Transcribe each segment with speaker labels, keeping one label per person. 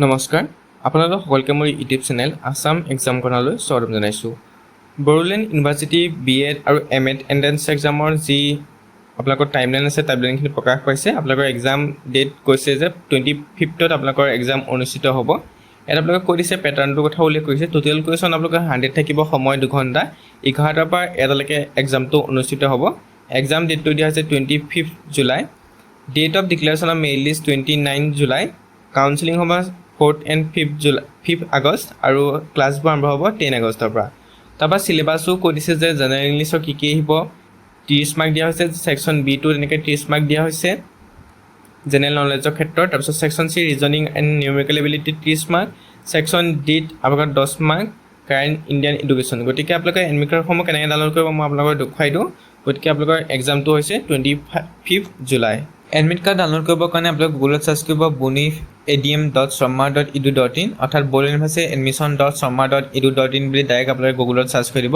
Speaker 1: নমস্কাৰ আপোনালোক সকলোকে মোৰ ইউটিউব চেনেল আসাম এক্সাম কৰ্ণাৰলৈ স্বাগতম জনাইছোঁ। বড়োলেণ্ড ইউনিভাৰ্চিটি BEd আৰু MAd এণ্ট্ৰেন্স এক্সামৰ যি আপোনালোকৰ টাইমলাইন আছে টাইমলাইনখিনি প্ৰকাশ পাইছে। আপোনালোকৰ এক্সাম ডেট কৈছে যে 25ত আপোনালোকৰ এক্সাম অনুষ্ঠিত হ'ব। ইয়াত আপোনালোকে কৈ দিছে পেটাৰ্ণটোৰ কথা উল্লেখ কৰিছে। টোটেল কুৱেশ্যন আপোনালোকৰ 100 থাকিব, সময় 2 ঘণ্টা, 11টাৰ পৰা 1টালৈকে এক্সামটো অনুষ্ঠিত হ'ব। এক্সাম ডেটটো দিয়া হৈছে 25 July. Date of declaration of merit list 29 July. Counselling হ'ব 4th and 5th আগষ্ট আৰু ক্লাছবোৰ আৰম্ভ হ'ব 10 আগষ্টৰ পৰা। তাৰপৰা চিলেবাছো কৈ দিছে যে জেনেৰেল ইংলিছৰ কি আহিব 30 মাৰ্ক দিয়া হৈছে। ছেকশ্যন B2 তেনেকৈ 30 মাৰ্ক দিয়া হৈছে জেনেৰেল নলেজৰ ক্ষেত্ৰত। তাৰপিছত section C reasoning and numerical ability 30 mark. Section Dত আপোনালোকৰ 10 মাৰ্ক কাৰেণ্ট ইণ্ডিয়ান এডুকেশ্যন। গতিকে আপোনালোকে এডমিট কাৰ্ডসমূহ কেনেকৈ ডাউনলোড কৰিব মই আপোনালোকক দেখুৱাই দিওঁ। গতিকে আপোনালোকৰ এক্সামটো হৈছে 25 জুলাই। এডমিট কাৰ্ড ডাউনলোড কৰিবৰ কাৰণে আপোনালোকে গুগলত চাৰ্চ কৰিব bunif.adm.sharma.edu.in অৰ্থাৎ বড়ো ইউনিভাৰ্চিটি admission.sharma.edu.in বুলি ডাইৰেক্ট আপোনালোকে গুগলত চাৰ্চ কৰি দিব।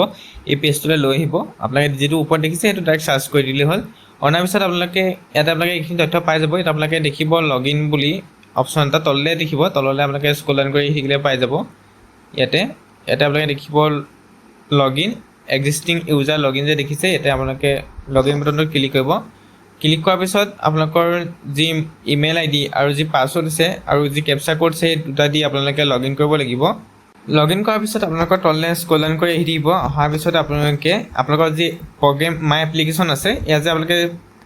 Speaker 1: এই পেজটোলৈ লৈ আহিব। আপোনালোকে যিটো ওপৰত দেখিছে সেইটো ডাইৰেক্ট চাৰ্চ কৰি দিলেই হ'ল। অনাৰ পিছত আপোনালোকে ইয়াতে এইখিনি তথ্য পাই যাব। ইয়াত আপোনালোকে দেখিব লগইন বুলি অপশ্যন এটা তললৈ দেখিব। তললৈ আপোনালোকে স্ক্ৰল ডাউন কৰি শিকিলে পাই যাব। ইয়াতে আপোনালোকে দেখিব লগইন এক্সিষ্টিং ইউজাৰ লগইন যে দেখিছে, ইয়াতে আপোনালোকে লগইন বটনটো ক্লিক কৰিব। ক্লিক কৰাৰ পিছত আপোনালোকৰ যি ইমেইল ID আৰু যি পাছৱৰ্ড আছে আৰু যি কেপচা কোড আছে সেই দুটা দি আপোনালোকে লগইন কৰিব লাগিব। লগইন কৰাৰ পিছত আপোনালোকৰ তললৈ স্ক্ৰল ডাউন কৰি আহি দিব। অহাৰ পিছত আপোনালোকৰ যি প্ৰগ্ৰেম মাই এপ্লিকেশ্যন আছে, ইয়াত যে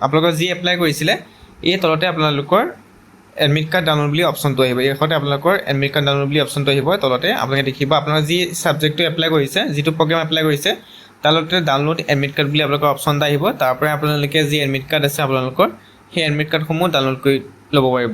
Speaker 1: আপোনালোকৰ যি এপ্লাই কৰিছিলে এই তলতে আপোনালোকৰ এডমিট কাৰ্ড ডাউনলোড বুলি অপশ্যনটো আহিব। এইখনতে আপোনালোকৰ এডমিট কাৰ্ড ডাউনলোড বুলি অপশ্যনটো আহিব। তলতে আপোনালোকে দেখিব আপোনাৰ যি ছাবজেক্টটো এপ্লাই কৰিছে, যিটো প্ৰগ্ৰেম এপ্লাই কৰিছে তাৰ লগতে ডাউনলোড এডমিট কাৰ্ড বুলি আপোনালোকৰ অপশ্যন এটা আহিব। তাৰ পৰা আপোনালোকে যি এডমিট কাৰ্ড আছে আপোনালোকৰ সেই এডমিট কাৰ্ডসমূহ ডাউনলোড কৰি ল'ব পাৰিব।